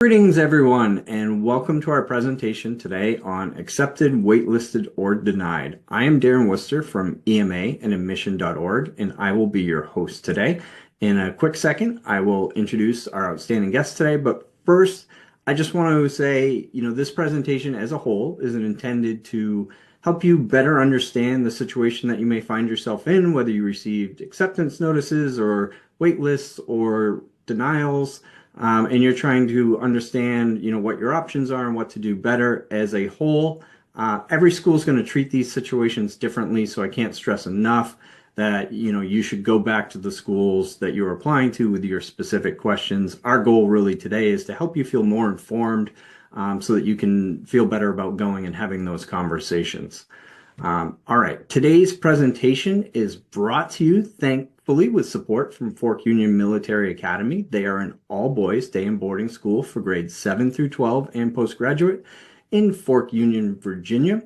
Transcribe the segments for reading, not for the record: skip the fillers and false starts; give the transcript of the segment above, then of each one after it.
Greetings, everyone, and welcome to our presentation today on accepted, waitlisted, or denied. I am Darren Worcester from EMA and admission.org, and I will be your host today. In a quick second, I will introduce our outstanding guest today, but first, I just want to say, this presentation as a whole isn't intended to help you better understand the situation that you may find yourself in, whether you received acceptance notices or waitlists or denials. And you're trying to understand, what your options are and what to do better as a whole. Every school is going to treat these situations differently, so I can't stress enough that, you should go back to the schools that you're applying to with your specific questions. Our goal really today is to help you feel more informed, so that you can feel better about going and having those conversations. All right, today's presentation is brought to you, thankfully, with support from Fork Union Military Academy. They are an all-boys day and boarding school for grades 7 through 12 and postgraduate in Fork Union, Virginia.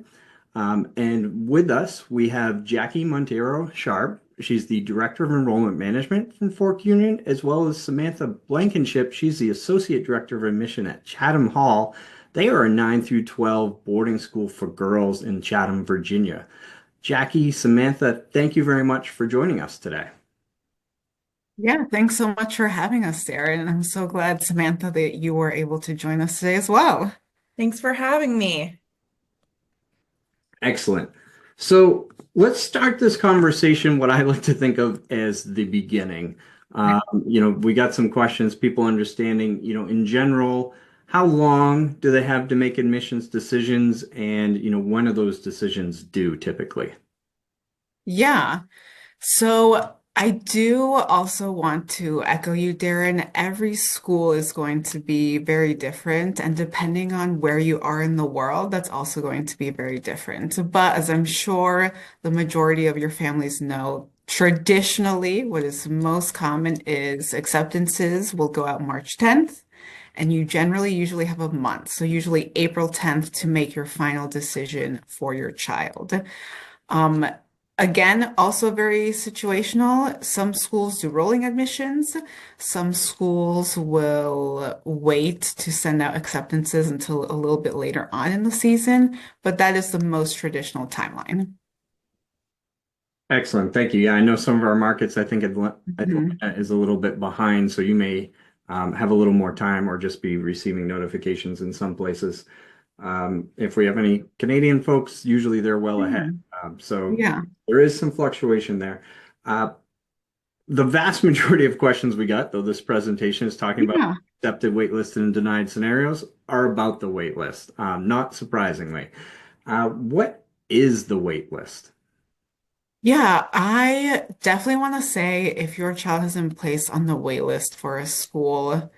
And with us, we have Jackie Montero Sharp. She's the Director of Enrollment Management from Fork Union, as well as Samantha Blankenship. She's the Associate Director of Admission at Chatham Hall. They are a 9 through 12 boarding school for girls in Chatham, Virginia. Jackie, Samantha, thank you very much for joining us today. Yeah, thanks so much for having us, Darren. I'm so glad, Samantha, that you were able to join us today as well. Thanks for having me. Excellent. So let's start this conversation, what I like to think of as the beginning. We got some questions, people understanding, in general, how long do they have to make admissions decisions and, when are those decisions due typically? Yeah, so I do also want to echo you, Darren. Every school is going to be very different, and depending on where you are in the world, that's also going to be very different. But as I'm sure the majority of your families know, traditionally, what is most common is acceptances will go out March 10th. And you generally usually have a month, so usually April 10th to make your final decision for your child. Um, Again, also very situational. Some schools do rolling admissions. Some schools will wait to send out acceptances until a little bit later on in the season, but that is the most traditional timeline. Excellent. Thank you. Yeah, I know some of our markets, I think Mhm. Atlanta is a little bit behind, so you may have a little more time or just be receiving notifications in some places. If we have any Canadian folks, usually they're well ahead. Yeah. So Yeah. there is some fluctuation there. Uh, the vast majority of questions we got, though this presentation is talking about Yeah. accepted, waitlisted, and denied scenarios, are about the waitlist, not surprisingly. What is the waitlist? Yeah, I definitely want to say if your child has been placed on the wait list for a school,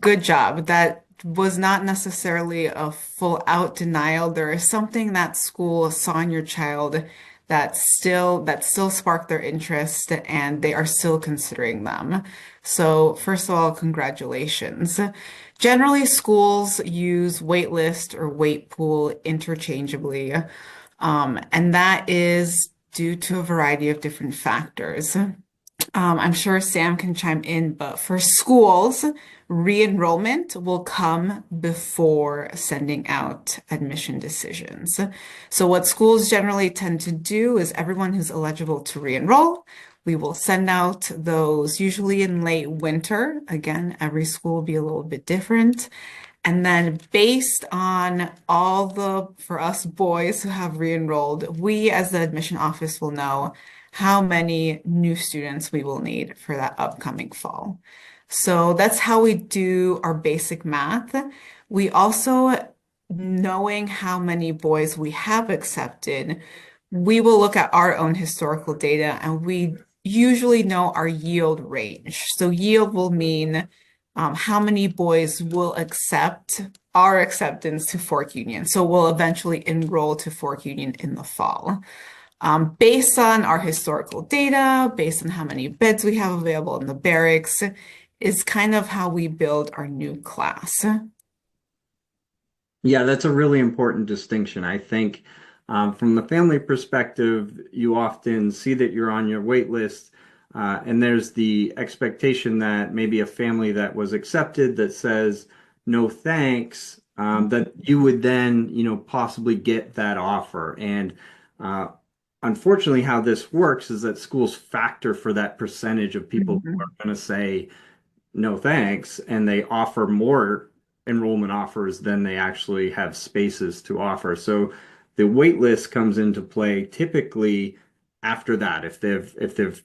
good job. That was not necessarily a full out denial. There is something that school saw in your child that still sparked their interest and they are still considering them. So first of all, congratulations. Generally, schools use waitlist or wait pool interchangeably. And that is due to a variety of different factors. I'm sure Sam can chime in, but for schools, re-enrollment will come before sending out admission decisions. So what schools generally tend to do is everyone who's eligible to re-enroll, we will send out those usually in late winter. Again, every school will be a little bit different. And then based on for us boys who have re-enrolled, we as the admission office will know how many new students we will need for that upcoming fall. So that's how we do our basic math. We also, knowing how many boys we have accepted, we will look at our own historical data and we usually know our yield range. So yield will mean how many boys will accept our acceptance to Fork Union. So we'll eventually enroll to Fork Union in the fall. Based on our historical data, based on how many beds we have available in the barracks, is kind of how we build our new class. Yeah, that's a really important distinction. I think from the family perspective, you often see that you're on your wait list, and there's the expectation that maybe a family that was accepted that says, no thanks, that you would then, possibly get that offer. And uh, unfortunately, how this works is that schools factor for that percentage of people who are Mhm. going to say no thanks, and they offer more enrollment offers than they actually have spaces to offer. So the wait list comes into play typically after that. If they've,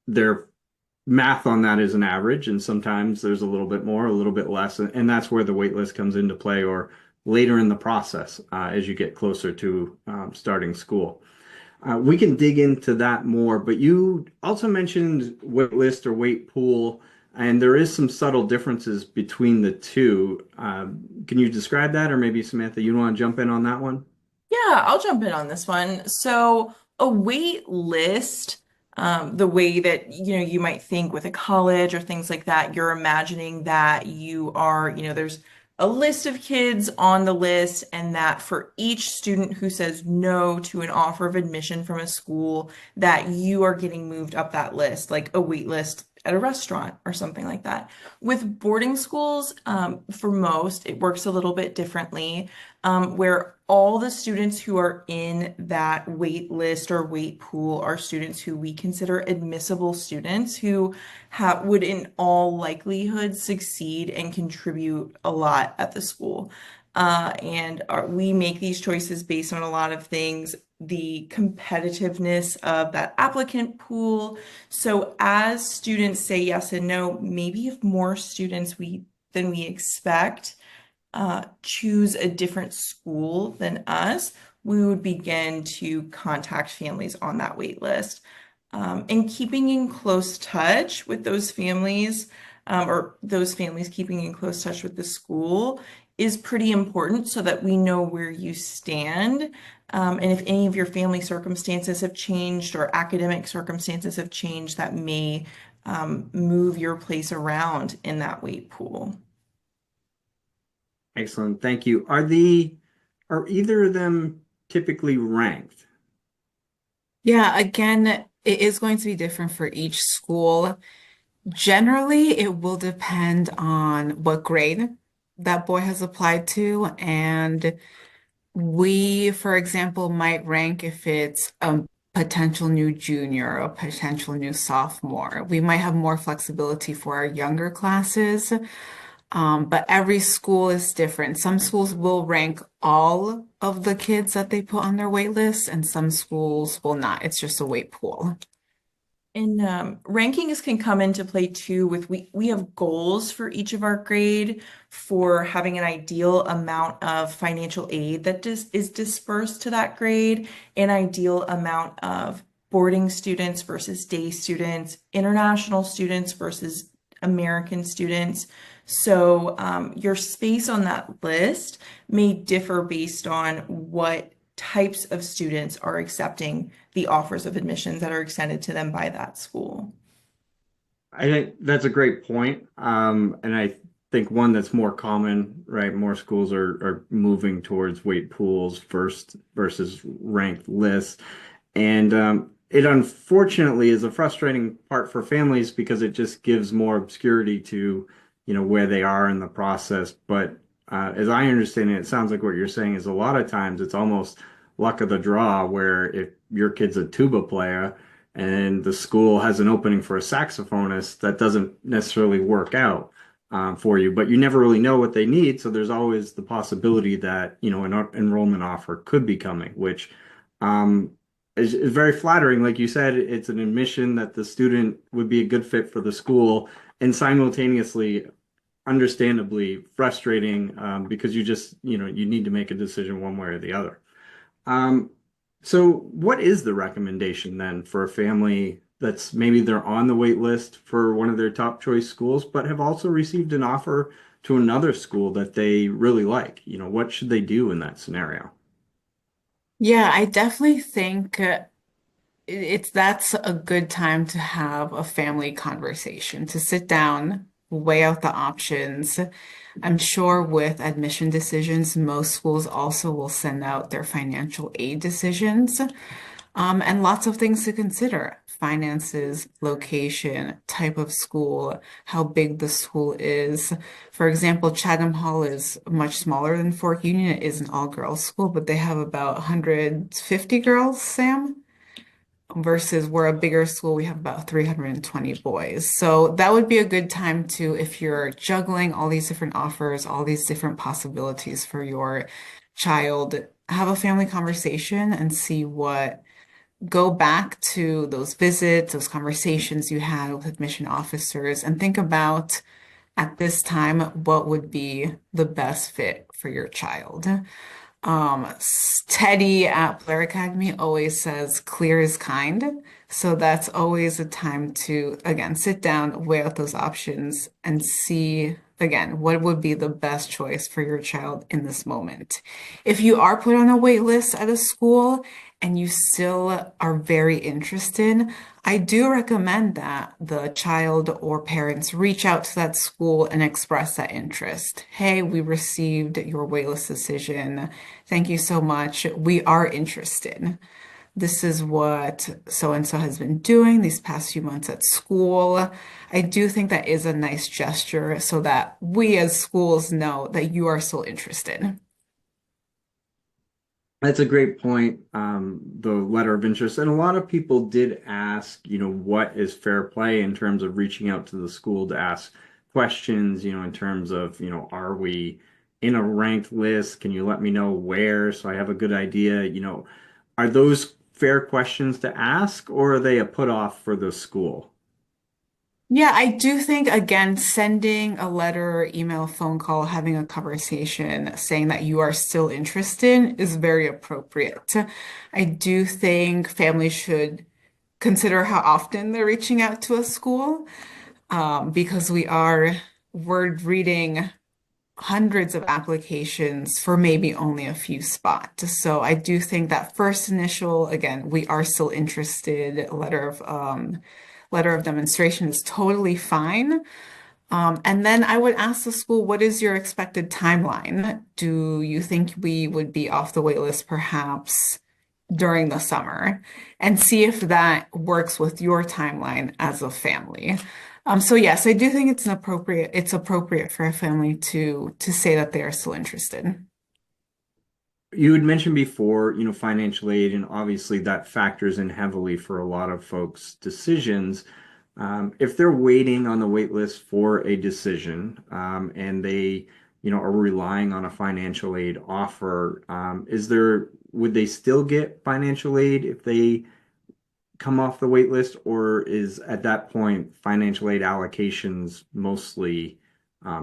their math on that is an average, and sometimes there's a little bit more, a little bit less, and that's where the wait list comes into play, or later in the process, as you get closer to starting school. We can dig into that more, but you also mentioned wait list or wait pool, and there is some subtle differences between the two. Can you describe that, or maybe Samantha, you want to jump in on that one? Yeah, I'll jump in on this one. So, a wait list, the way that you might think with a college or things like that, you're imagining that there's a list of kids on the list, and that for each student who says no to an offer of admission from a school, that you are getting moved up that list, like a wait list at a restaurant or something like that. With boarding schools, for most, it works a little bit differently, where all the students who are in that wait list or wait pool are students who we consider admissible students who would in all likelihood succeed and contribute a lot at the school. We make these choices based on a lot of things, the competitiveness of that applicant pool. So as students say yes and no, maybe if more students than we expect choose a different school than us, we would begin to contact families on that wait list. And keeping in close touch with those families, or those families keeping in close touch with the school, is pretty important so that we know where you stand. And if any of your family circumstances have changed or academic circumstances have changed, that may move your place around in that wait pool. Excellent, thank you. Are either of them typically ranked? Yeah, again, it is going to be different for each school. Generally, it will depend on what grade that boy has applied to. And we, for example, might rank if it's a potential new junior or a potential new sophomore. We might have more flexibility for our younger classes. But every school is different. Some schools will rank all of the kids that they put on their wait list, and some schools will not. It's just a wait pool. And rankings can come into play too with we have goals for each of our grade for having an ideal amount of financial aid that is dispersed to that grade, an ideal amount of boarding students versus day students, international students versus American students. So your space on that list may differ based on what types of students are accepting the offers of admissions that are extended to them by that school. I think that's a great point. And I think one that's more common, right? More schools are moving towards weight pools first versus ranked lists. And it unfortunately is a frustrating part for families because it just gives more obscurity to, where they are in the process. But as I understand it, it sounds like what you're saying is a lot of times it's almost luck of the draw, where if your kid's a tuba player and the school has an opening for a saxophonist, that doesn't necessarily work out for you, but you never really know what they need. So there's always the possibility that, an enrollment offer could be coming, which um, is very flattering. Like you said, it's an admission that the student would be a good fit for the school, and simultaneously, understandably frustrating, because you just, you need to make a decision one way or the other. Um, so what is the recommendation then for a family that's maybe they're on the wait list for one of their top choice schools, but have also received an offer to another school that they really like? What should they do in that scenario? Yeah, I definitely think it's that's a good time to have a family conversation, to sit down, weigh out the options. I'm sure with admission decisions, most schools also will send out their financial aid decisions. And lots of things to consider. Finances, location, type of school, how big the school is. For example, Chatham Hall is much smaller than Fort Union. It is an all-girls school, but they have about 150 girls, Sam, versus we're a bigger school, we have about 320 boys. So that would be a good time to, if you're juggling all these different offers, all these different possibilities for your child, have a family conversation and see what go back to those visits, those conversations you had with admission officers, and think about at this time what would be the best fit for your child. Teddy at Blair Academy always says clear is kind. So that's always a time to, again, sit down, weigh out those options, and see, again, what would be the best choice for your child in this moment. If you are put on a wait list at a school and you still are very interested, I do recommend that the child or parents reach out to that school and express that interest. Hey, we received your waitlist decision. Thank you so much. We are interested. This is what so and so has been doing these past few months at school. I do think that is a nice gesture so that we as schools know that you are still interested. That's a great point. The letter of interest, and a lot of people did ask, what is fair play in terms of reaching out to the school to ask questions, in terms of, are we in a ranked list? Can you let me know where so I have a good idea? Are those fair questions to ask, or are they a put off for the school? Yeah, I do think, again, sending a letter, email, phone call, having a conversation, saying that you are still interested is very appropriate. I do think families should consider how often they're reaching out to a school, because we're reading hundreds of applications for maybe only a few spots. So I do think that first initial, again, we are still interested, letter of demonstration is totally fine. And then I would ask the school, what is your expected timeline? Do you think we would be off the wait list perhaps during the summer? And see if that works with your timeline as a family. So yes, I do think it's appropriate for a family to say that they are still interested. You had mentioned before, financial aid, and obviously that factors in heavily for a lot of folks' decisions. If they're waiting on the wait list for a decision, and they, are relying on a financial aid offer, would they still get financial aid if they come off the wait list, or is at that point financial aid allocations mostly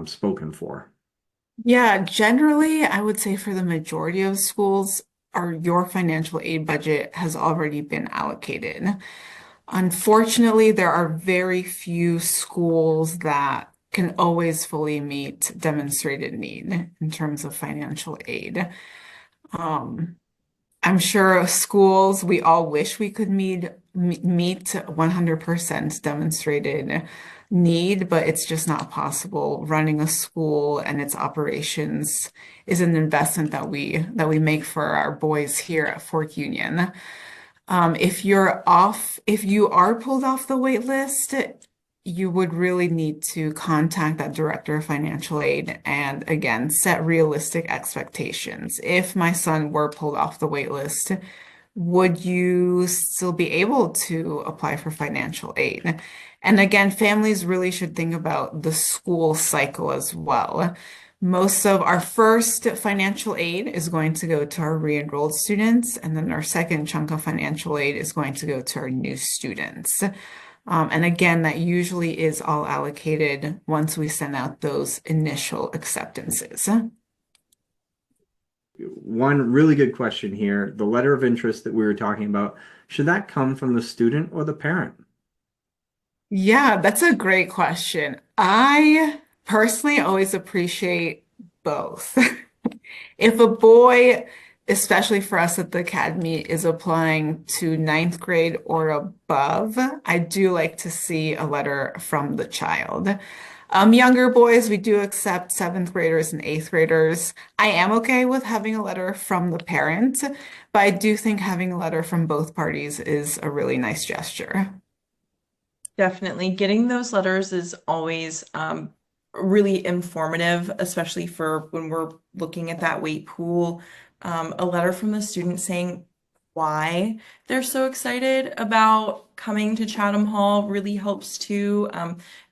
spoken for? Yeah, generally, I would say for the majority of schools, your financial aid budget has already been allocated. Unfortunately, there are very few schools that can always fully meet demonstrated need in terms of financial aid. Um, I'm sure schools, we all wish we could meet 100% demonstrated need, but it's just not possible. Running a school and its operations is an investment that we make for our boys here at Fort Union. If you are pulled off the wait list, you would really need to contact that director of financial aid and again, set realistic expectations. If my son were pulled off the wait list, would you still be able to apply for financial aid? And again, families really should think about the school cycle as well. Most of our first financial aid is going to go to our re-enrolled students, and then our second chunk of financial aid is going to go to our new students. And again, that usually is all allocated once we send out those initial acceptances. One really good question here. The letter of interest that we were talking about, should that come from the student or the parent? Yeah, that's a great question. I personally always appreciate both. If a boy, especially for us at the academy, is applying to ninth grade or above, I do like to see a letter from the child. Younger boys, we do accept seventh graders and eighth graders. I am okay with having a letter from the parent, but I do think having a letter from both parties is a really nice gesture. Definitely. Getting those letters is always really informative, especially for when we're looking at that weight pool. A letter from the student saying why they're so excited about coming to Chatham Hall really helps too.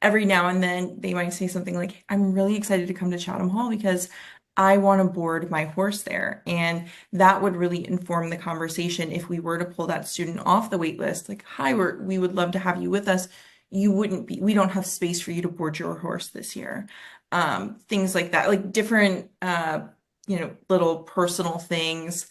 Every now and then they might say something like, I'm really excited to come to Chatham Hall because I want to board my horse there. And that would really inform the conversation if we were to pull that student off the wait list. Like, hi, we would love to have you with us. You wouldn't be, we don't have space for you to board your horse this year. Things like that, like different, little personal things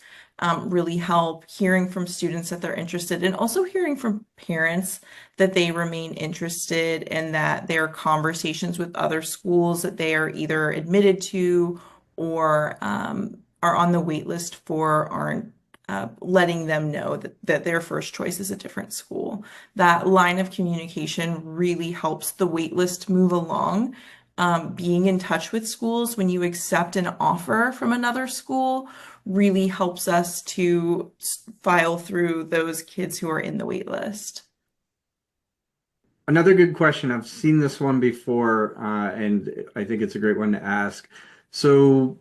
really help. Hearing from students that they're interested, and also hearing from parents that they remain interested and that their conversations with other schools that they are either admitted to or are on the wait list for aren't letting them know that their first choice is a different school. That line of communication really helps the wait list move along. Being in touch with schools when you accept an offer from another school really helps us to file through those kids who are in the wait list. Another good question. I've seen this one before, and I think it's a great one to ask. So,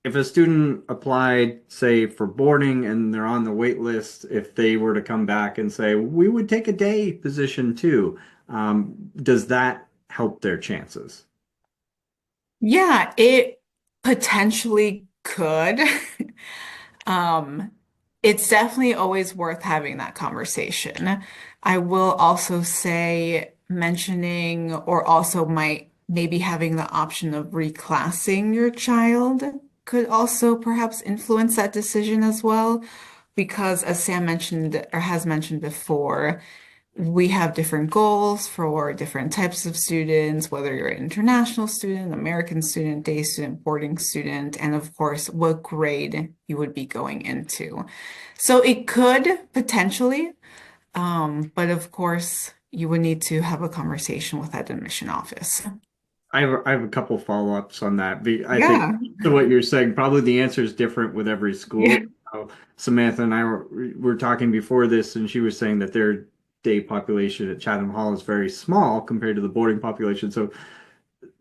if a student applied, say, for boarding and they're on the wait list, if they were to come back and say, we would take a day position too, does that help their chances? Yeah, it potentially could. Um, it's definitely always worth having that conversation. I will also say mentioning or also might maybe having the option of reclassing your child could also perhaps influence that decision as well. Because as Sam mentioned or has mentioned before, we have different goals for different types of students, whether you're an international student, American student, day student, boarding student, and of course, what grade you would be going into. So it could potentially, but of course, you would need to have a conversation with that admission office. I have a couple follow-ups on that. I think Yeah. to what you're saying, probably the answer is different with every Yeah. school. Samantha and I were talking before this, and she was saying that their day population at Chatham Hall is very small compared to the boarding population. So,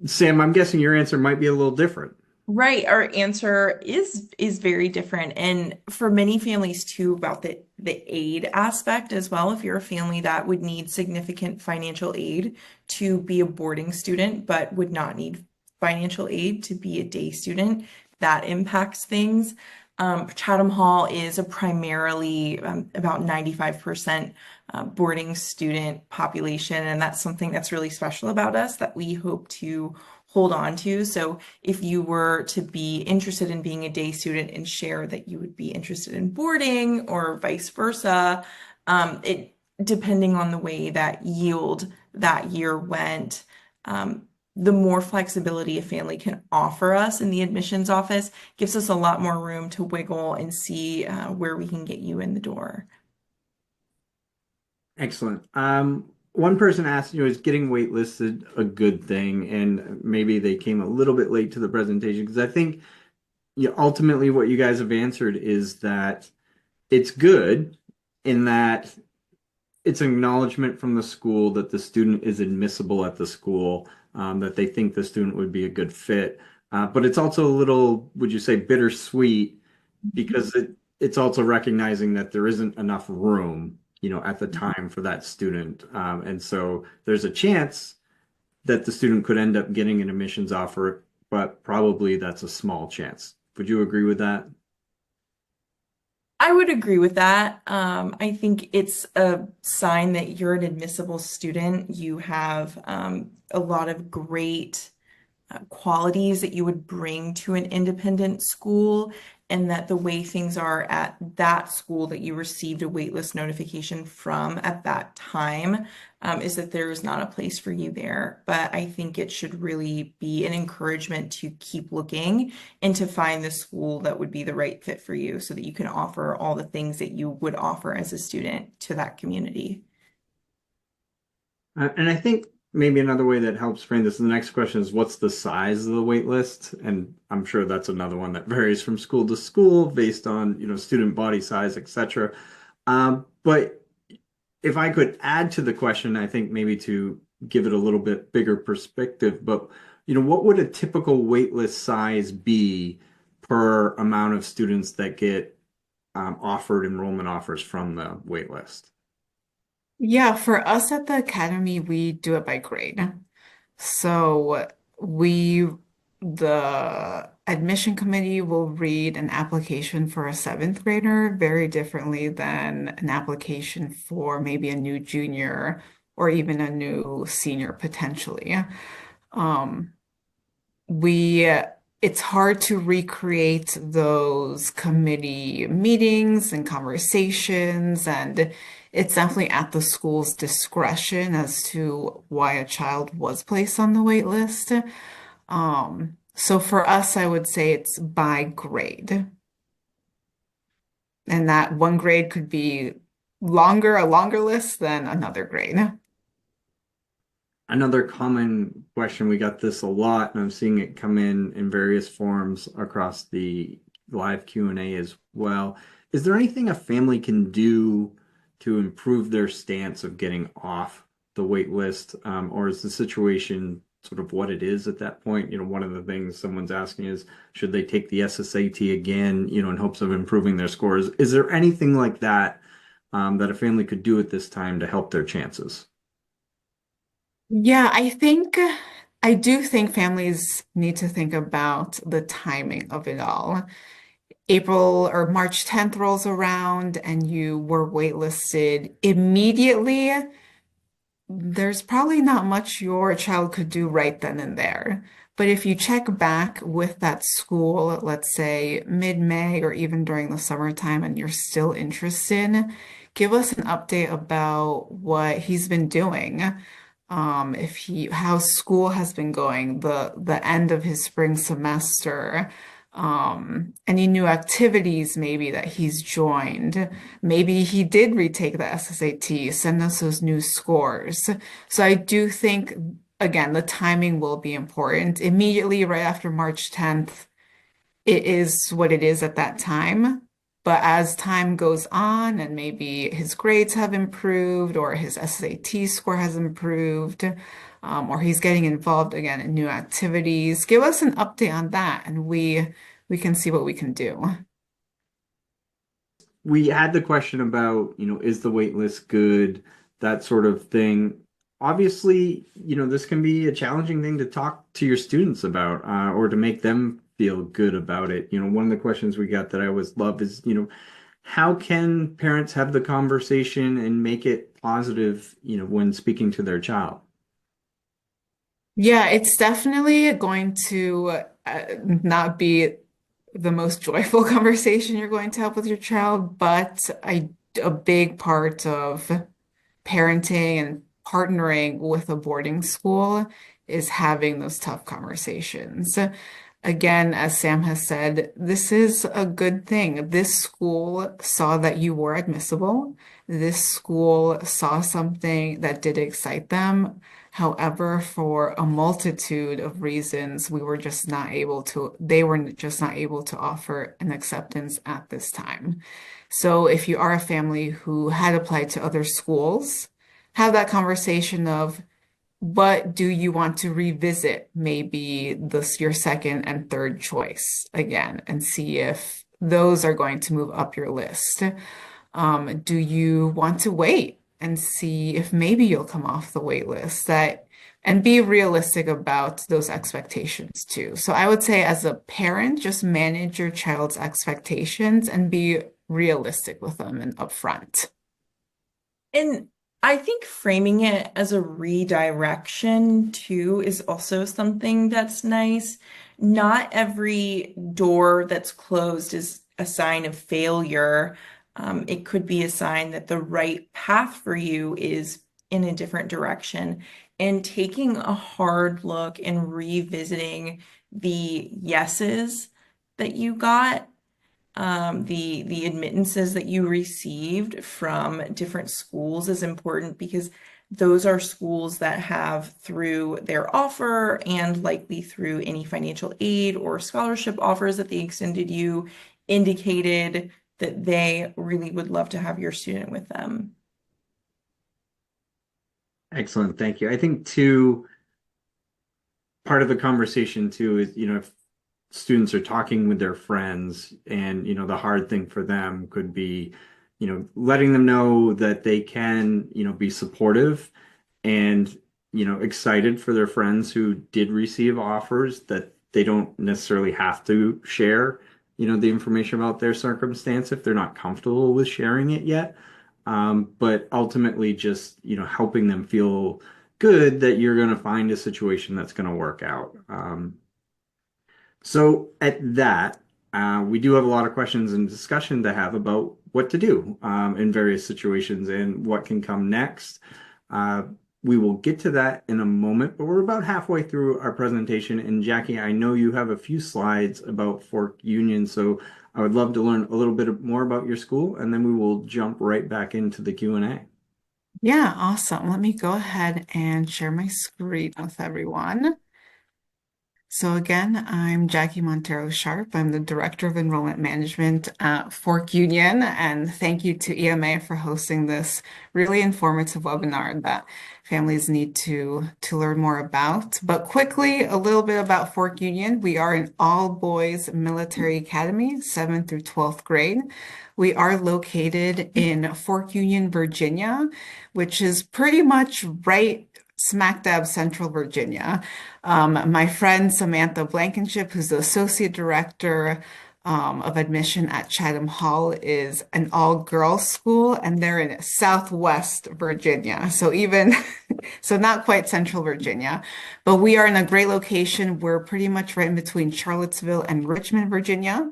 Sam, I'm guessing your answer might be a little different. Right, our answer is very different, and for many families too, about the aid aspect as well. If you're a family that would need significant financial aid to be a boarding student, but would not need financial aid to be a day student, that impacts things. Chatham Hall is a primarily about 95% boarding student population, and that's something that's really special about us that we hope to hold on to. So if you were to be interested in being a day student and share that you would be interested in boarding or vice versa, it depending on the way that yield that year went, the more flexibility a family can offer us in the admissions office gives us a lot more room to wiggle and see where we can get you in the door. Excellent. One person asked, is getting waitlisted a good thing? And maybe they came a little bit late to the presentation because I think ultimately what you guys have answered is that it's good in that it's an acknowledgement from the school that the student is admissible at the school, that they think the student would be a good fit. But it's also a little, would you say, bittersweet because it's also recognizing that there isn't enough room, at the time for that student. And so there's a chance that the student could end up getting an admissions offer, but probably that's a small chance. Would you agree with that? I would agree with that. I think it's a sign that you're an admissible student. You have a lot of great qualities that you would bring to an independent school, and that the way things are at that school that you received a waitlist notification from at that time is that there is not a place for you there. But I think it should really be an encouragement to keep looking and to find the school that would be the right fit for you so that you can offer all the things that you would offer as a student to that community. And I think maybe another way that helps frame this, the next question is what's the size of the wait list? And I'm sure that's another one that varies from school to school based on, student body size, etc. But if I could add to the question, I think maybe to give it a little bit bigger perspective, but what would a typical wait list size be per amount of students that get offered enrollment offers from the wait list? Yeah, for us at the academy, we do it by grade. So we, the admission committee will read an application for a seventh grader very differently than an application for maybe a new junior or even a new senior potentially. Um, we it's hard to recreate those committee meetings and conversations, and it's definitely at the school's discretion as to why a child was placed on the wait list. So for us, I would say it's by grade, and that one grade could be a longer list than another grade. Another common question, we got this a lot, and I'm seeing it come in various forms across the live Q&A as well. Is there anything a family can do to improve their stance of getting off the wait list? Or is the situation sort of what it is at that point? One of the things someone's asking is, should they take the SSAT again, in hopes of improving their scores? Is there anything like that that a family could do at this time to help their chances? Yeah, I do think families need to think about the timing of it all. April or March 10th rolls around and you were waitlisted immediately, there's probably not much your child could do right then and there. But if you check back with that school, let's say mid-May or even during the summertime, and you're still interested, give us an update about what he's been doing. How school has been going, the end of his spring semester, any new activities maybe that he's joined. Maybe he did retake the SSAT, send us those new scores. So I do think, again, the timing will be important. Immediately right after March 10th, it is what it is at that time. But as time goes on and maybe his grades have improved or his SAT score has improved, or he's getting involved again in new activities, give us an update on that and we can see what we can do. We had the question about, is the wait list good, that sort of thing. Obviously, this can be a challenging thing to talk to your students about, or to make them feel good about it. One of the questions we got that I always love is, how can parents have the conversation and make it positive, when speaking to their child? Yeah, it's definitely going to not be the most joyful conversation you're going to have with your child, but a big part of parenting and partnering with a boarding school is having those tough conversations. Again, as Sam has said, this is a good thing. This school saw that you were admissible. This school saw something that did excite them. However, for a multitude of reasons, they were just not able to offer an acceptance at this time. So if you are a family who had applied to other schools, have that conversation of what do you want to revisit maybe your second and third choice again and see if those are going to move up your list. Do you want to wait and see if maybe you'll come off the wait list and be realistic about those expectations too. So I would say as a parent, just manage your child's expectations and be realistic with them and upfront. And I think framing it as a redirection too is also something that's nice. Not every door that's closed is a sign of failure. It could be a sign that the right path for you is in a different direction. And taking a hard look and revisiting the yeses that you got the admittances that you received from different schools is important because those are schools that have, through their offer and likely through any financial aid or scholarship offers that they extended you, indicated that they really would love to have your student with them. Excellent. Thank you. I think too, part of the conversation too is, if students are talking with their friends and, the hard thing for them could be, letting them know that they can, be supportive and, excited for their friends who did receive offers, that they don't necessarily have to share, the information about their circumstance if they're not comfortable with sharing it yet. But ultimately just, helping them feel good that you're going to find a situation that's going to work out. So at that, we do have a lot of questions and discussion to have about what to do in various situations and what can come next. We will get to that in a moment, but we're about halfway through our presentation. And Jackie, I know you have a few slides about Fork Union, so I would love to learn a little bit more about your school, and then we will jump right back into the Q&A. Yeah, awesome. Let me go ahead and share my screen with everyone. So again, I'm Jackie Montero Sharp. I'm the Director of Enrollment Management at Fork Union, and thank you to EMA for hosting this really informative webinar that families need to learn more about. But quickly, a little bit about Fork Union. We are an all-boys military academy, 7th through 12th grade. We are located in Fork Union, Virginia, which is pretty much right smack dab central Virginia. My friend Samantha Blankenship, who's the Associate Director of Admission at Chatham Hall, is an all-girls school, and they're in Southwest Virginia. So so not quite Central Virginia, but we are in a great location. We're pretty much right in between Charlottesville and Richmond, Virginia.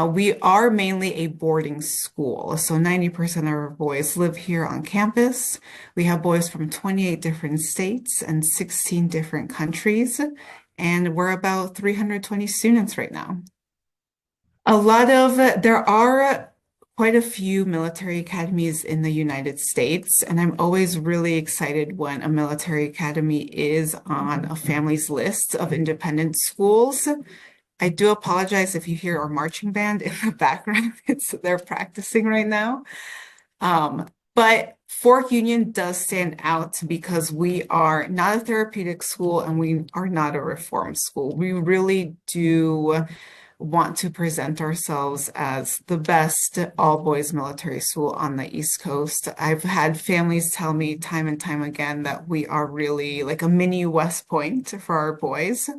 We are mainly a boarding school, so 90% of our boys live here on campus. We have boys from 28 different states and 16 different countries, and we're about 320 students right now. There are quite a few military academies in the United States, and I'm always really excited when a military academy is on a family's list of independent schools. I do apologize if you hear our marching band in the background. They're practicing right now. But Fork Union does stand out because we are not a therapeutic school and we are not a reform school. We really do want to present ourselves as the best all-boys military school on the East Coast. I've had families tell me time and time again that we are really like a mini West Point for our boys.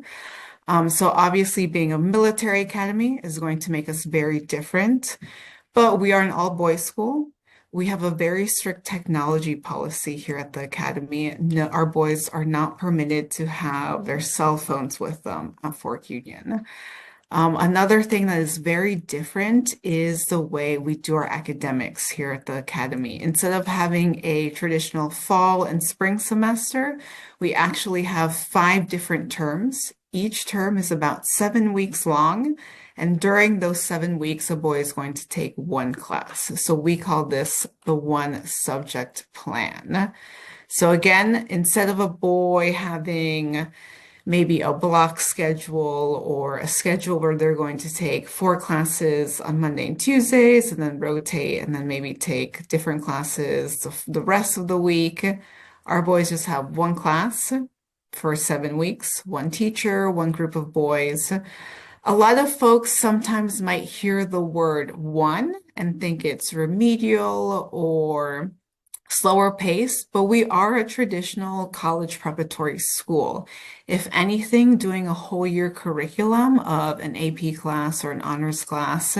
So obviously being a military academy is going to make us very different, but we are an all-boys school. We have a very strict technology policy here at the academy. No, our boys are not permitted to have their cell phones with them at Fork Union. Another thing that is very different is the way we do our academics here at the academy. Instead of having a traditional fall and spring semester, we actually have 5 different terms. Each term is about 7 weeks long, and during those 7 weeks, a boy is going to take 1 class. So we call this the one subject plan. So again, instead of a boy having maybe a block schedule or a schedule where they're going to take 4 classes on Monday and Tuesdays and then rotate and then maybe take different classes the rest of the week, our boys just have 1 class for 7 weeks, 1 teacher, 1 group of boys. A lot of folks sometimes might hear the word 1 and think it's remedial or slower pace, but we are a traditional college preparatory school. If anything, doing a whole year curriculum of an AP class or an honors class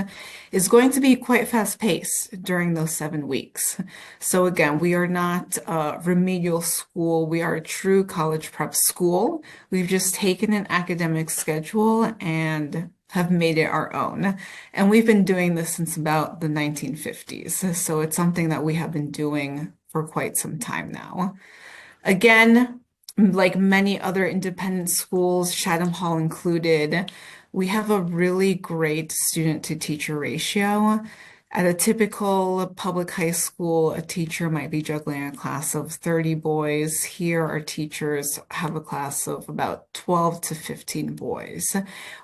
is going to be quite fast paced during those 7 weeks. So again, we are not a remedial school. We are a true college prep school. We've just taken an academic schedule and have made it our own. And we've been doing this since about the 1950s. So it's something that we have been doing for quite some time now. Again, like many other independent schools, Chatham Hall included, we have a really great student to teacher ratio. At a typical public high school, a teacher might be juggling a class of 30 boys. Here, our teachers have a class of about 12 to 15 boys.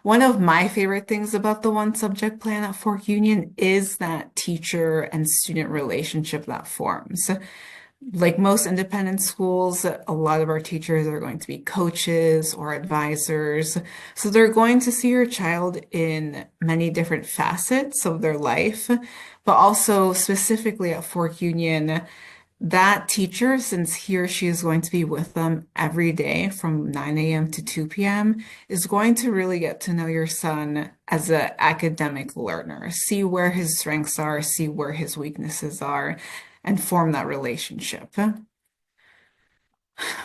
One of my favorite things about the one subject plan at Fork Union is that teacher and student relationship that forms. Like most independent schools, a lot of our teachers are going to be coaches or advisors. So they're going to see your child in many different facets of their life, but also specifically at Fork Union, that teacher, since he or she is going to be with them every day from 9 a.m. to 2 p.m., is going to really get to know your son as an academic learner, see where his strengths are, see where his weaknesses are, and form that relationship.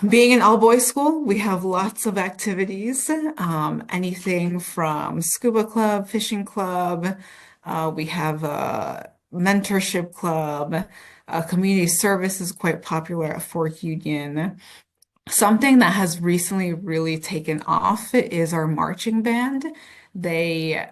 Being an all-boys school, we have lots of activities, anything from scuba club, fishing club, we have a mentorship club, community service is quite popular at Fork Union. Something that has recently really taken off is our marching band. A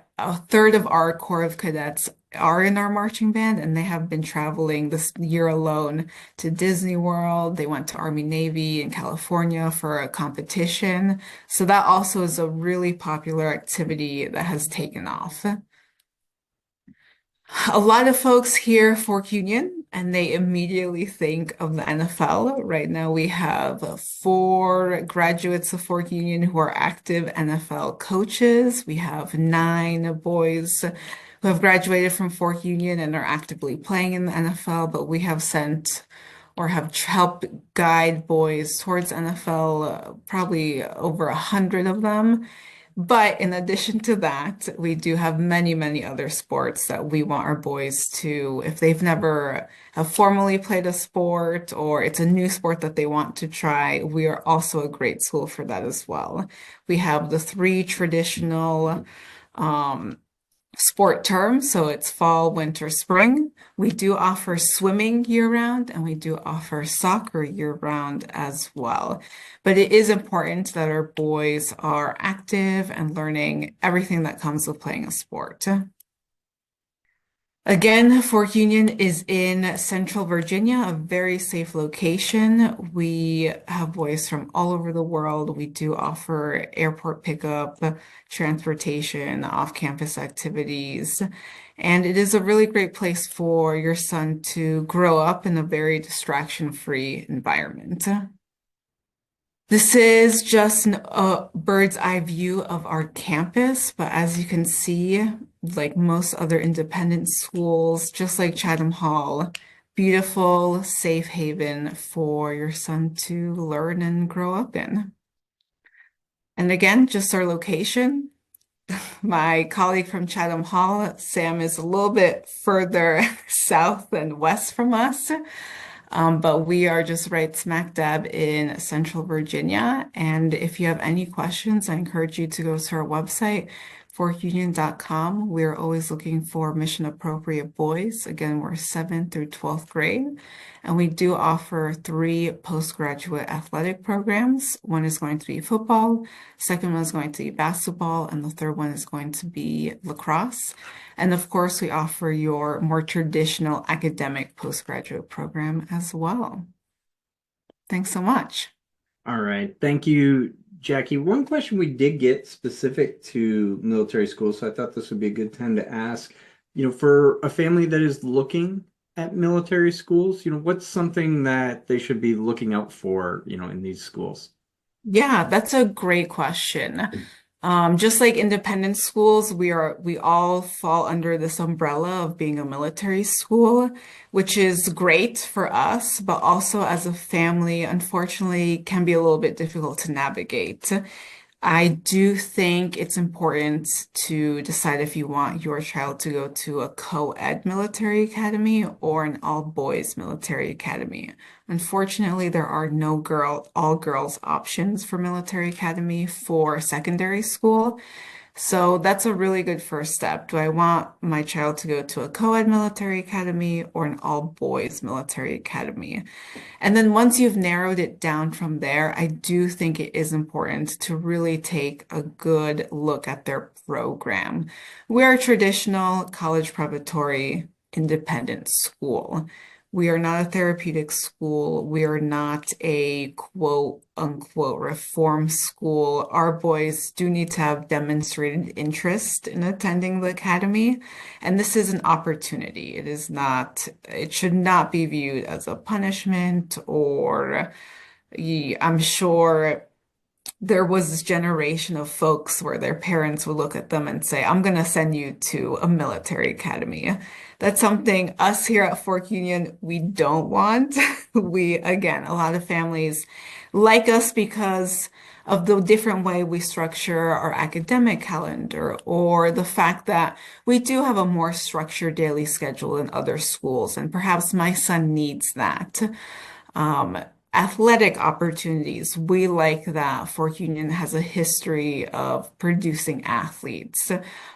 third of our Corps of Cadets are in our marching band, and they have been traveling this year alone to Disney World. They went to Army Navy in California for a competition. So that also is a really popular activity that has taken off. A lot of folks hear Fork Union and they immediately think of the NFL. Right now, we have four graduates of Fork Union who are active NFL coaches. We have 9 boys who have graduated from Fork Union and are actively playing in the NFL, but we have sent or have helped guide boys towards NFL, probably over 100 of them. But in addition to that, we do have many, many other sports that we want our boys to, if they've never have formally played a sport or it's a new sport that they want to try, we are also a great school for that as well. We have the 3 traditional sport terms, so it's fall, winter, spring. We do offer swimming year-round and we do offer soccer year-round as well. But it is important that our boys are active and learning everything that comes with playing a sport. Again, Fork Union is in Central Virginia, a very safe location. We have boys from all over the world. We do offer airport pickup, transportation, off-campus activities, and it is a really great place for your son to grow up in a very distraction-free environment. This is just a bird's eye view of our campus, but as you can see, like most other independent schools, just like Chatham Hall, beautiful, safe haven for your son to learn and grow up in. And again, just our location. My colleague from Chatham Hall, Sam, is a little bit further south and west from us. But we are just right smack dab in Central Virginia. And if you have any questions, I encourage you to go to our website, forkunion.com. We're always looking for mission appropriate boys. Again, we're 7th through 12th grade. And we do offer 3 postgraduate athletic programs. One is going to be football, second one is going to be basketball, and the third one is going to be lacrosse. And of course, we offer your more traditional academic postgraduate program as well. Thanks so much. All right. Thank you, Jackie. One question we did get specific to military schools, so I thought this would be a good time to ask, for a family that is looking at military schools, what's something that they should be looking out for, in these schools? Yeah, that's a great question. Just like independent schools, we all fall under this umbrella of being a military school, which is great for us, but also as a family, unfortunately, can be a little bit difficult to navigate. I do think it's important to decide if you want your child to go to a co-ed military academy or an all-boys military academy. Unfortunately, there are no all girls options for military academy for secondary school. So that's a really good first step. Do I want my child to go to a co-ed military academy or an all-boys military academy? And then once you've narrowed it down from there, I do think it is important to really take a good look at their program. We're a traditional college preparatory independent school. We are not a therapeutic school. We are not a quote unquote reform school. Our boys do need to have demonstrated interest in attending the academy. And this is an opportunity. It is not, it should not be viewed as a punishment or I'm sure there was this generation of folks where their parents would look at them and say, I'm going to send you to a military academy. That's something us here at Fork Union, we don't want. We, again, a lot of families like us because of the different way we structure our academic calendar, or the fact that we do have a more structured daily schedule than other schools. And perhaps my son needs that. Um, Athletic opportunities. We like that Fork Union has a history of producing athletes.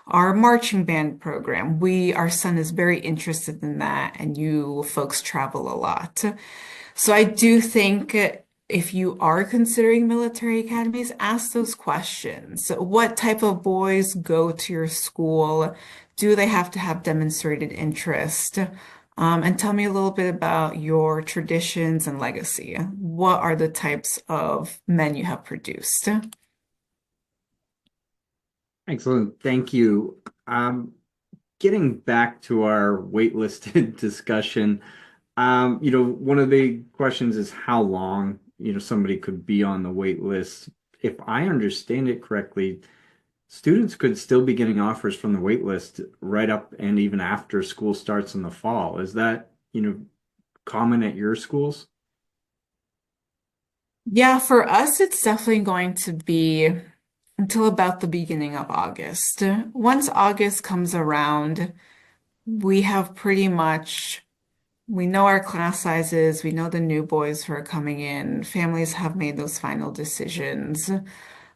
Our marching band program, our son is very interested in that, and you folks travel a lot. So I do think if you are considering military academies, ask those questions. What type of boys go to your school? Do they have to have demonstrated interest? And tell me a little bit about your traditions and legacy. What are the types of men you have produced? Excellent. Thank you. Getting back to our waitlisted discussion, one of the questions is how long, somebody could be on the wait list. If I understand it correctly, students could still be getting offers from the wait list right up and even after school starts in the fall. Is that, common at your schools? Yeah, for us, it's definitely going to be until about the beginning of August. Once August comes around, we have pretty much, we know our class sizes, we know the new boys who are coming in, families have made those final decisions.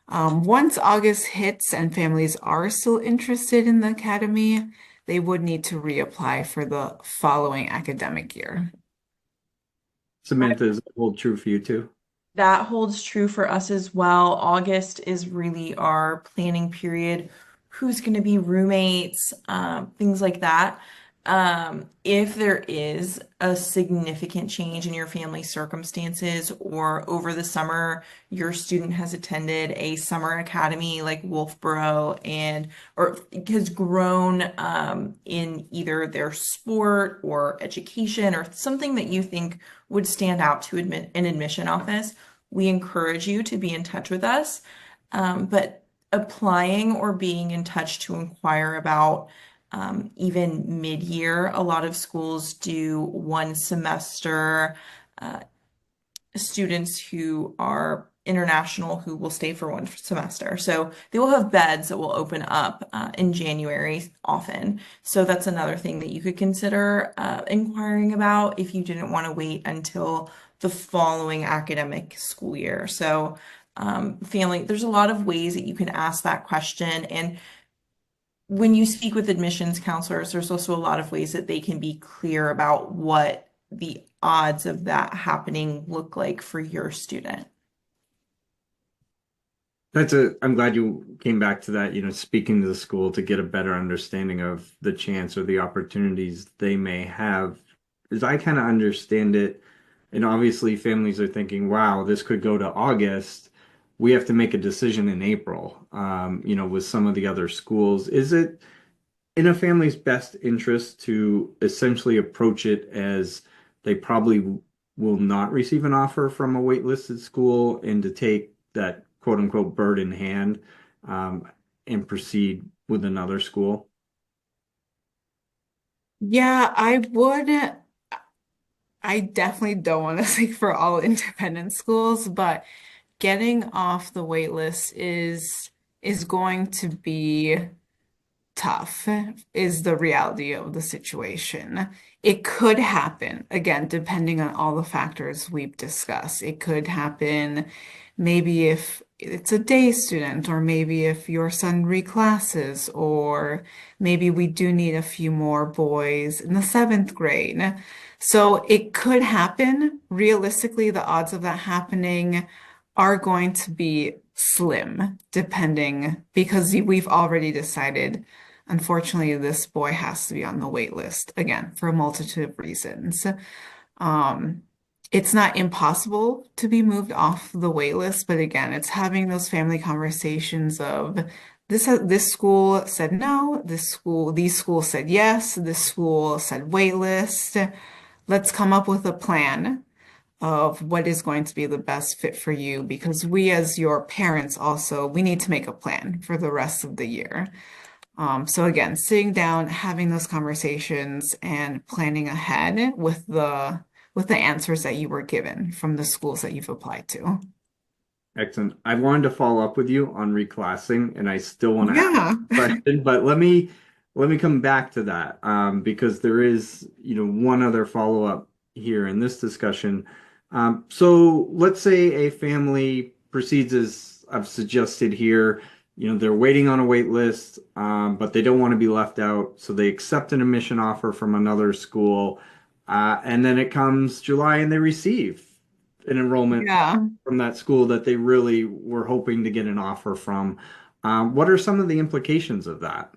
Once August hits and families are still interested in the academy, they would need to reapply for the following academic year. Samantha, is that hold true for you too? That holds true for us as well. August is really our planning period. Who's going to be roommates, things like that. If there is a significant change in your family circumstances, or over the summer, your student has attended a summer academy like Wolfboro and or has grown in either their sport or education or something that you think would stand out to admit an admission office, we encourage you to be in touch with us. But applying or being in touch to inquire about even mid-year, a lot of schools do one semester students who are international who will stay for one semester. So they will have beds that will open up in January often. So that's another thing that you could consider inquiring about if you didn't want to wait until the following academic school year. So there's a lot of ways that you can ask that question. And when you speak with admissions counselors, there's also a lot of ways that they can be clear about what the odds of that happening look like for your student. I'm glad you came back to that, speaking to the school to get a better understanding of the chance or the opportunities they may have. As I kind of understand it, and obviously families are thinking, wow, this could go to August. We have to make a decision in April, with some of the other schools. Is it in a family's best interest to essentially approach it as they probably will not receive an offer from a waitlisted school and to take that quote unquote bird in hand um, and proceed with another school? Yeah, I definitely don't want to speak for all independent schools, but getting off the wait list is going to be tough, is the reality of the situation. It could happen, again, depending on all the factors we've discussed. It could happen maybe if it's a day student, or maybe if your son reclasses, or maybe we do need a few more boys in the seventh grade. So it could happen. Realistically, the odds of that happening are going to be slim, depending, because we've already decided, unfortunately, this boy has to be on the wait list again for a multitude of reasons. Um, it's not impossible to be moved off the wait list, but again, it's having those family conversations of this school said no, these schools said yes, this school said wait list. Let's come up with a plan of what is going to be the best fit for you, because we as your parents also, we need to make a plan for the rest of the year. So again, sitting down, having those conversations and planning ahead with the answers that you were given from the schools that you've applied to. Excellent. I wanted to follow up with you on reclassing, and I still want to ask Yeah. a question, but let me come back to that because there is, one other follow-up here in this discussion. So let's say a family proceeds as I've suggested here. They're waiting on a wait list, but they don't want to be left out, so they accept an admission offer from another school, and then it comes July and they receive an enrollment Yeah. from that school that they really were hoping to get an offer from. What are some of the implications of that?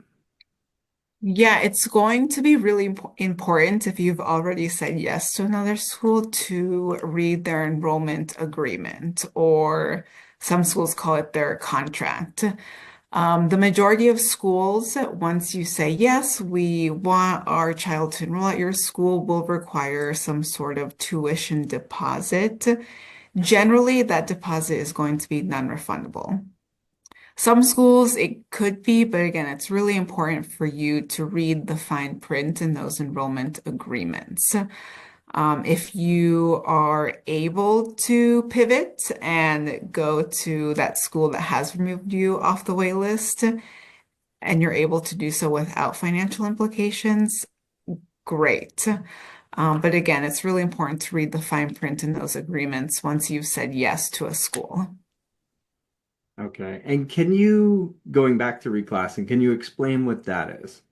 Yeah, it's going to be really important if you've already said yes to another school to read their enrollment agreement, or some schools call it their contract. The majority of schools, once you say yes, we want our child to enroll at your school, will require some sort of tuition deposit. Generally, that deposit is going to be non-refundable. Some schools it could be, but again, it's really important for you to read the fine print in those enrollment agreements. If you are able to pivot and go to that school that has removed you off the wait list, and you're able to do so without financial implications, great. But again, it's really important to read the fine print in those agreements once you've said yes to a school. Okay. And going back to reclassing, can you explain what that is?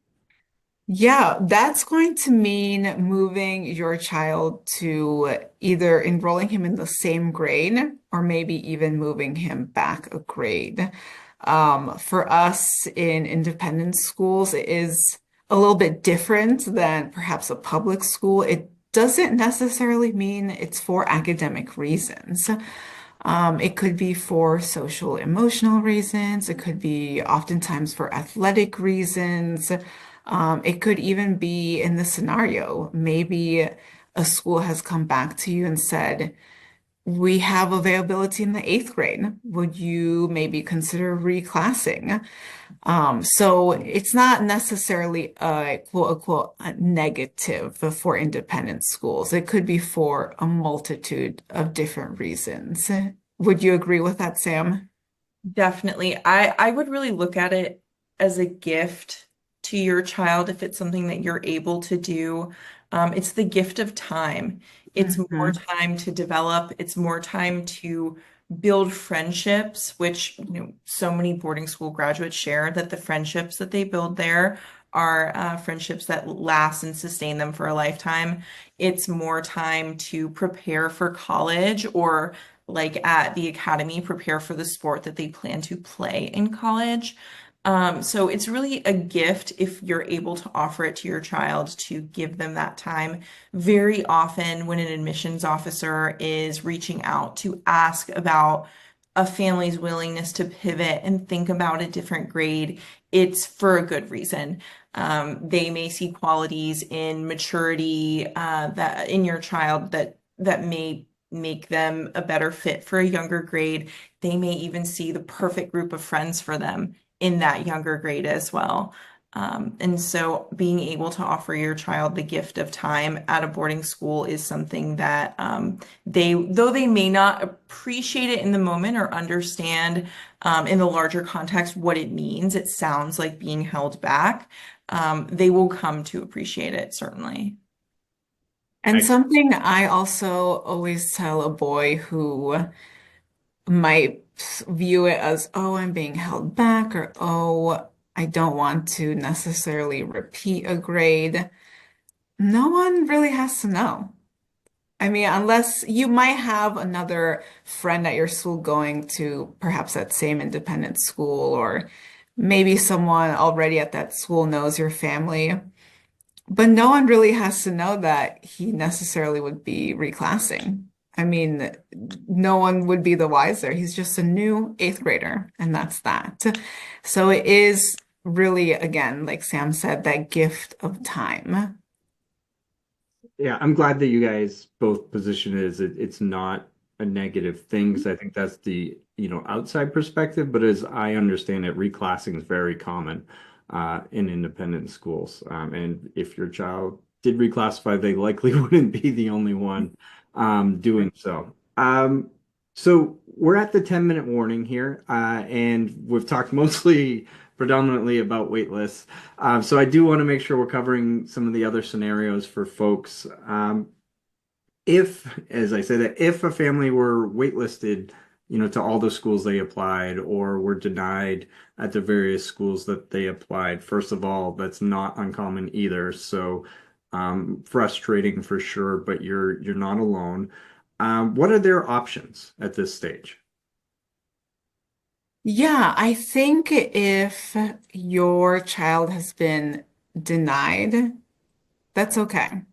Yeah, that's going to mean moving your child to either enrolling him in the same grade, or maybe even moving him back a grade. For us in independent schools, it is a little bit different than perhaps a public school. It doesn't necessarily mean it's for academic reasons. It could be for social emotional reasons. It could be oftentimes for athletic reasons. It could even be in the scenario. Maybe a school has come back to you and said, we have availability in the eighth grade. Would you maybe consider reclassing? So it's not necessarily a quote unquote a negative for independent schools. It could be for a multitude of different reasons. Would you agree with that, Sam? Definitely. I would really look at it as a gift to your child if it's something that you're able to do. It's the gift of time. It's more Mhm. time to develop. It's more time to build friendships, which, so many boarding school graduates share that the friendships that they build there are friendships that last and sustain them for a lifetime. It's more time to prepare for college, or like at the academy, prepare for the sport that they plan to play in college. So it's really a gift if you're able to offer it to your child, to give them that time. Very often, when an admissions officer is reaching out to ask about a family's willingness to pivot and think about a different grade, it's for a good reason. They may see qualities in maturity that in your child that may make them a better fit for a younger grade. They may even see the perfect group of friends for them in that younger grade as well. And so being able to offer your child the gift of time at a boarding school is something that though they may not appreciate it in the moment or understand in the larger context what it means, it sounds like being held back. They will come to appreciate it, certainly. And something I also always tell a boy who might view it as, oh, I'm being held back, or oh, I don't want to necessarily repeat a grade. No one really has to know. I mean, unless you might have another friend at your school going to perhaps that same independent school, or maybe someone already at that school knows your family. But no one really has to know that he necessarily would be reclassing. I mean, no one would be the wiser. He's just a new eighth grader, and that's that. So it is really, again, like Sam said, that gift of time. Yeah, I'm glad that you guys both position it as it's not a negative thing, because I think that's the, outside perspective. But as I understand it, reclassing is very common in independent schools. And if your child did reclassify, they likely wouldn't be the only one doing so. So we're at the 10-minute warning here, and we've talked mostly predominantly about wait lists. So I do want to make sure we're covering some of the other scenarios for folks. If, as I said, if a family were waitlisted, to all the schools they applied, or were denied at the various schools that they applied, first of all, that's not uncommon either. So frustrating for sure, but you're not alone. What are their options at this stage? Yeah, I think if your child has been denied, that's okay.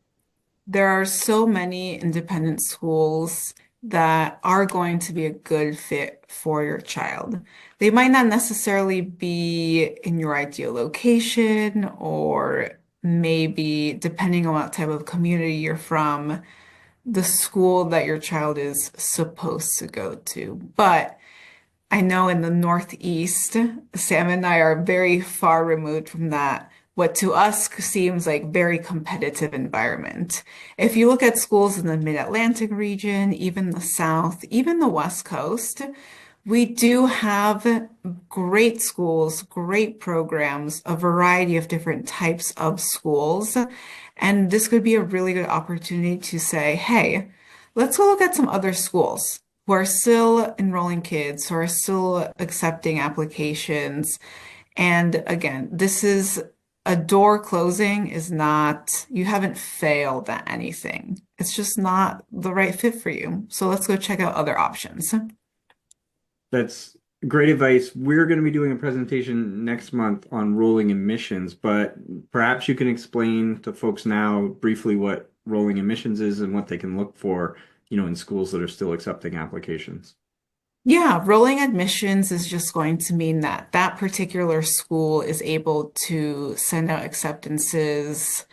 There are so many independent schools that are going to be a good fit for your child. They might not necessarily be in your ideal location, or maybe depending on what type of community you're from, the school that your child is supposed to go to. But I know in the Northeast, Sam and I are very far removed from that, what to us seems like very competitive environment. If you look at schools in the Mid-Atlantic region, even the South, even the West Coast, we do have great schools, great programs, a variety of different types of schools. And this could be a really good opportunity to say, hey, let's go look at some other schools who are still enrolling kids, who are still accepting applications. And again, this is a door closing is not, you haven't failed at anything. It's just not the right fit for you. So let's go check out other options. That's great advice. We're going to be doing a presentation next month on rolling admissions, but perhaps you can explain to folks now briefly what rolling admissions is and what they can look for, in schools that are still accepting applications. Yeah, rolling admissions is just going to mean that that particular school is able to send out acceptances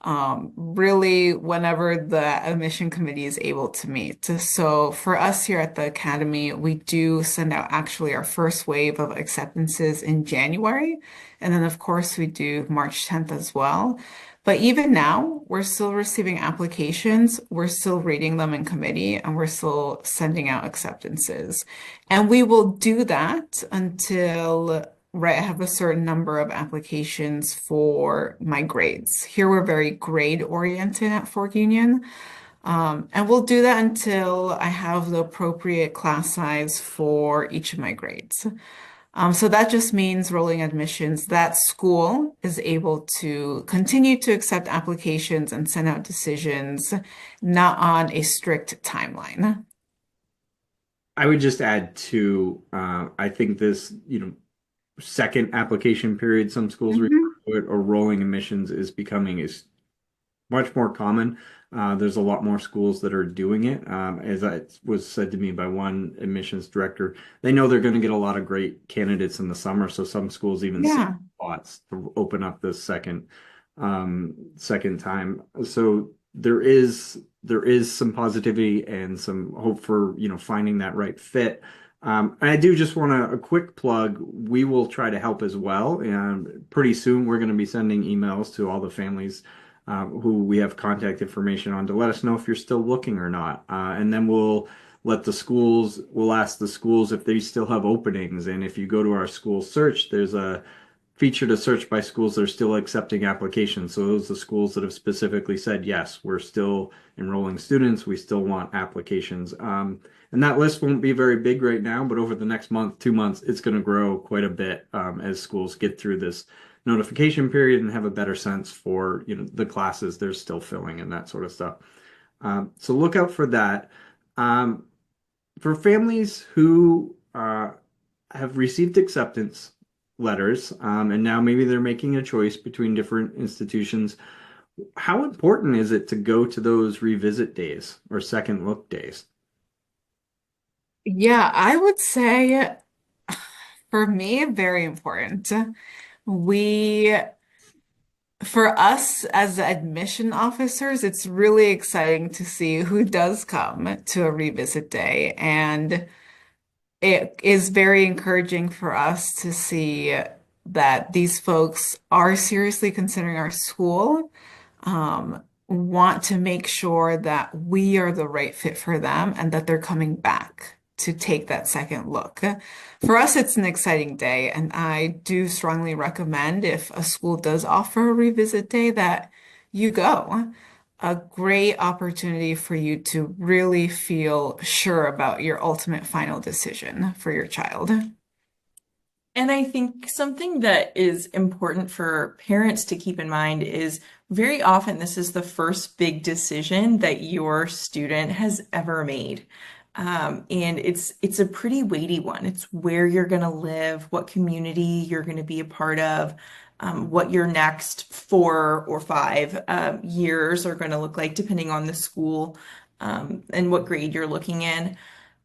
really whenever the admission committee is able to meet. So for us here at the Academy, we do send out actually our first wave of acceptances in January. And then, of course, we do March 10th as well. But even now, we're still receiving applications, we're still reading them in committee, and we're still sending out acceptances. And we will do that until, right, I have a certain number of applications for my grades. Here we're very grade oriented at Fork Union. And we'll do that until I have the appropriate class size for each of my grades. So that just means rolling admissions. That school is able to continue to accept applications and send out decisions, not on a strict timeline. I would just add to, I think this, second application period, some schools refer Mhm. to it, or rolling admissions is becoming is much more common. There's a lot more schools that are doing it. As I was said to me by one admissions director, they know they're going to get a lot of great candidates in the summer, so some schools even save Yeah. spots to open up this second time. So there is some positivity and some hope for finding that right fit. And I do just want a quick plug. We will try to help as well. And pretty soon we're going to be sending emails to all the families who we have contact information on to let us know if you're still looking or not. And then we'll ask the schools if they still have openings. And if you go to our school search, there's a feature to search by schools that are still accepting applications. So those are the schools that have specifically said, yes, we're still enrolling students. We still want applications. And that list won't be very big right now, but over the next month, 2 months, it's going to grow quite a bit as schools get through this notification period and have a better sense for, the classes they're still filling and that sort of stuff. So look out for that. Um, for families who have received acceptance letters, and now maybe they're making a choice between different institutions, how important is it to go to those revisit days or second look days? Yeah, I would say for me, very important. We, for us as admission officers, it's really exciting to see who does come to a revisit day. And it is very encouraging for us to see that these folks are seriously considering our school, want to make sure that we are the right fit for them and that they're coming back to take that second look. For us, it's an exciting day, and I do strongly recommend if a school does offer a revisit day that you go. A great opportunity for you to really feel sure about your ultimate final decision for your child. And I think something that is important for parents to keep in mind is very often this is the first big decision that your student has ever made. And it's a pretty weighty one. It's where you're going to live, what community you're going to be a part of, what your next 4 or 5 years are going to look like, depending on the school, and what grade you're looking in.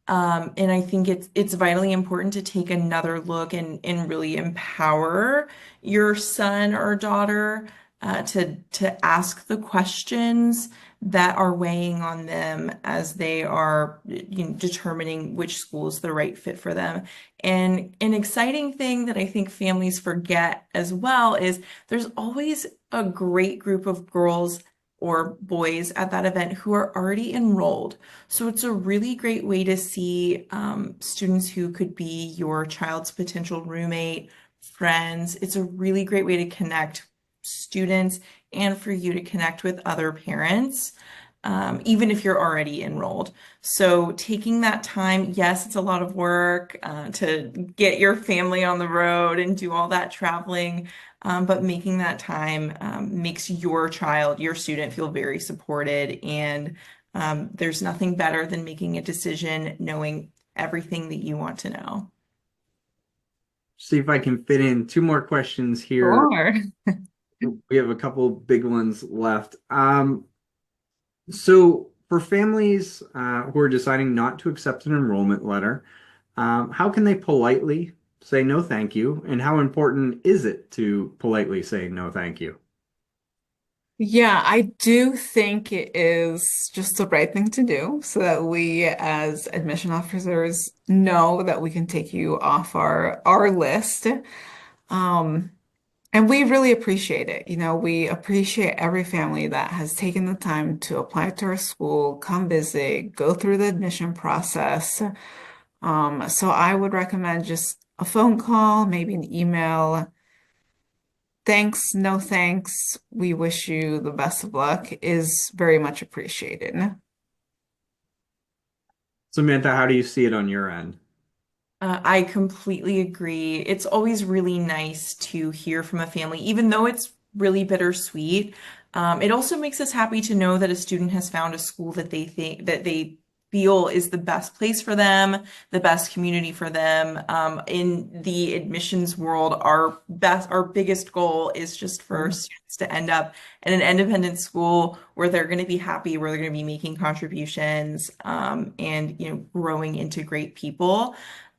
And I think it's vitally important to take another look and really empower your son or daughter to ask the questions that are weighing on them as they are, determining which school is the right fit for them. And an exciting thing that I think families forget as well is there's always a great group of girls or boys at that event who are already enrolled. So it's a really great way to see students who could be your child's potential roommate, friends. It's a really great way to connect students and for you to connect with other parents, even if you're already enrolled. So taking that time, yes, it's a lot of work to get your family on the road and do all that traveling. But making that time makes your child, your student feel very supported. And there's nothing better than making a decision knowing everything that you want to know. See if I can fit in two more questions here. Sure. We have a couple big ones left. So for families who are deciding not to accept an enrollment letter, how can they politely say no, thank you? And how important is it to politely say no, thank you? Yeah, I do think it is just the right thing to do so that we as admission officers know that we can take you off our list. Um, and we really appreciate it. We appreciate every family that has taken the time to apply to our school, come visit, go through the admission process. So I would recommend just a phone call, maybe an email. Thanks, no thanks. We wish you the best of luck is very much appreciated. Samantha, how do you see it on your end? I completely agree. It's always really nice to hear from a family, even though it's really bittersweet. It also makes us happy to know that a student has found a school that they feel is the best place for them, the best community for them. In the admissions world, our biggest goal is just for students to end up in an independent school where they're going to be happy, where they're going to be making contributions, and growing into great people.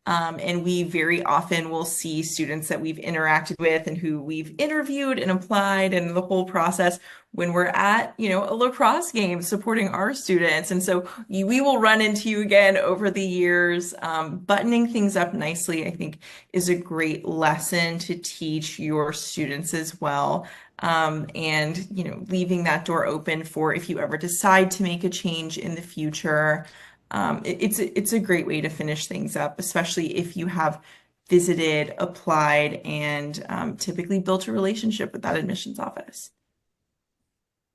And we very often will see students that we've interacted with and who we've interviewed and applied and the whole process when we're at, a lacrosse game supporting our students. And so we will run into you again over the years. Buttoning things up nicely, I think, is a great lesson to teach your students as well. And, leaving that door open for if you ever decide to make a change in the future. It's a great way to finish things up, especially if you have visited, applied, and typically built a relationship with that admissions office.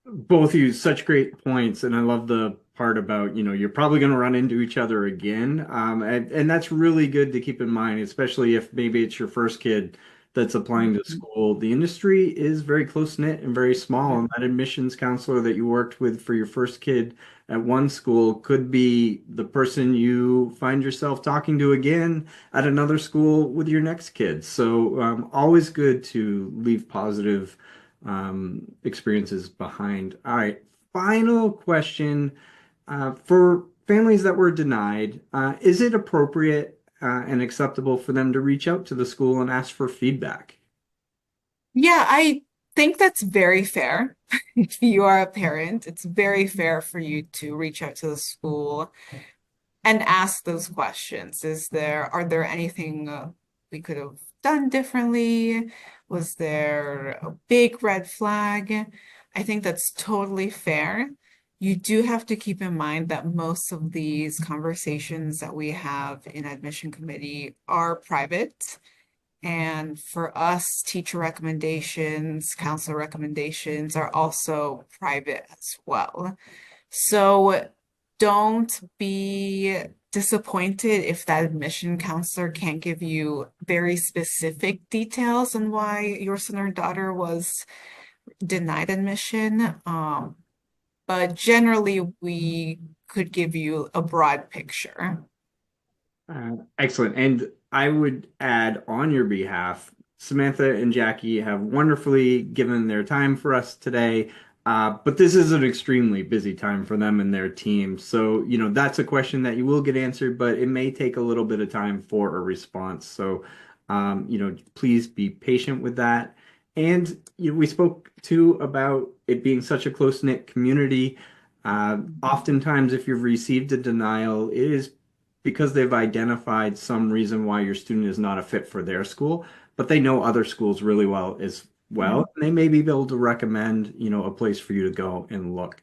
Both of you, such great points, and I love the part about, you're probably going to run into each other again. And that's really good to keep in mind, especially if maybe it's your first kid that's applying to school. The industry is very close-knit and very small, and that admissions counselor that you worked with for your first kid at one school could be the person you find yourself talking to again at another school with your next kid. So always good to leave positive experiences behind. All right, final question. For families that were denied, is it appropriate and acceptable for them to reach out to the school and ask for feedback? Yeah, I think that's very fair. If you are a parent, it's very fair for you to reach out to the school and ask those questions. Are there anything we could have done differently? Was there a big red flag? I think that's totally fair. You do have to keep in mind that most of these conversations that we have in admission committee are private. And for us, teacher recommendations, counselor recommendations are also private as well. So don't be disappointed if that admission counselor can't give you very specific details on why your son or daughter was denied admission. But generally, we could give you a broad picture. Excellent. And I would add on your behalf, Samantha and Jackie have wonderfully given their time for us today. But this is an extremely busy time for them and their team. So, that's a question that you will get answered, but it may take a little bit of time for a response. So, please be patient with that. And we spoke too about it being such a close-knit community. Oftentimes, if you've received a denial, it is because they've identified some reason why your student is not a fit for their school, but they know other schools really well as well. And they may be able to recommend, a place for you to go and look.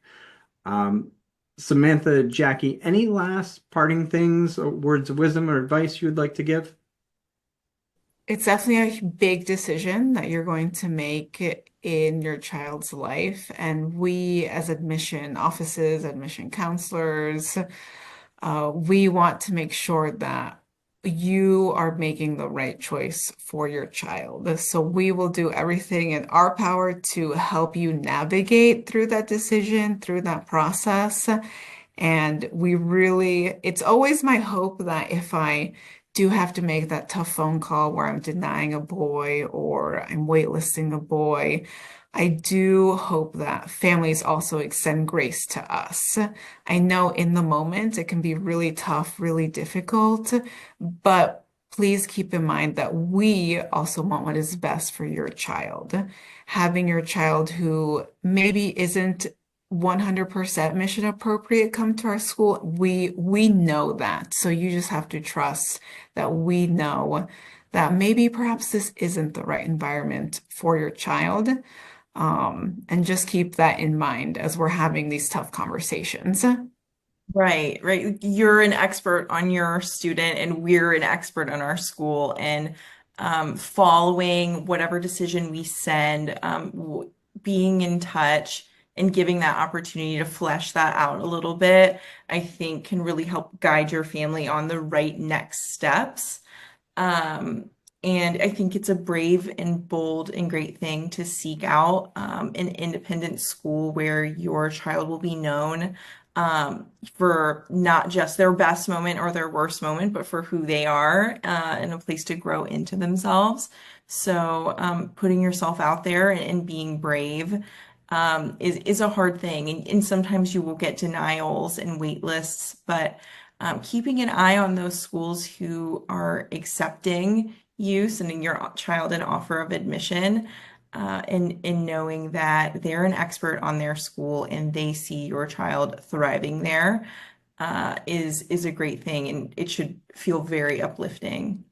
Um, Samantha, Jackie, any last parting things or words of wisdom or advice you would like to give? It's definitely a big decision that you're going to make in your child's life. And we, as admission offices, admission counselors, we want to make sure that you are making the right choice for your child. So we will do everything in our power to help you navigate through that decision, through that process. And it's always my hope that if I do have to make that tough phone call where I'm denying a boy or I'm waitlisting a boy, I do hope that families also extend grace to us. I know in the moment it can be really tough, really difficult, but please keep in mind that we also want what is best for your child. Having your child who maybe isn't 100% mission appropriate come to our school, we know that. So you just have to trust that we know that maybe perhaps this isn't the right environment for your child. And just keep that in mind as we're having these tough conversations. Right, right. You're an expert on your student, and we're an expert on our school. And following whatever decision we send, being in touch and giving that opportunity to flesh that out a little bit, I think can really help guide your family on the right next steps. And I think it's a brave and bold and great thing to seek out an independent school where your child will be known for not just their best moment or their worst moment, but for who they are and a place to grow into themselves. So putting yourself out there and being brave is a hard thing. And sometimes you will get denials and wait lists, but Keeping an eye on those schools who are accepting you, sending your child an offer of admission, and knowing that they're an expert on their school and they see your child thriving there, is a great thing, and it should feel very uplifting.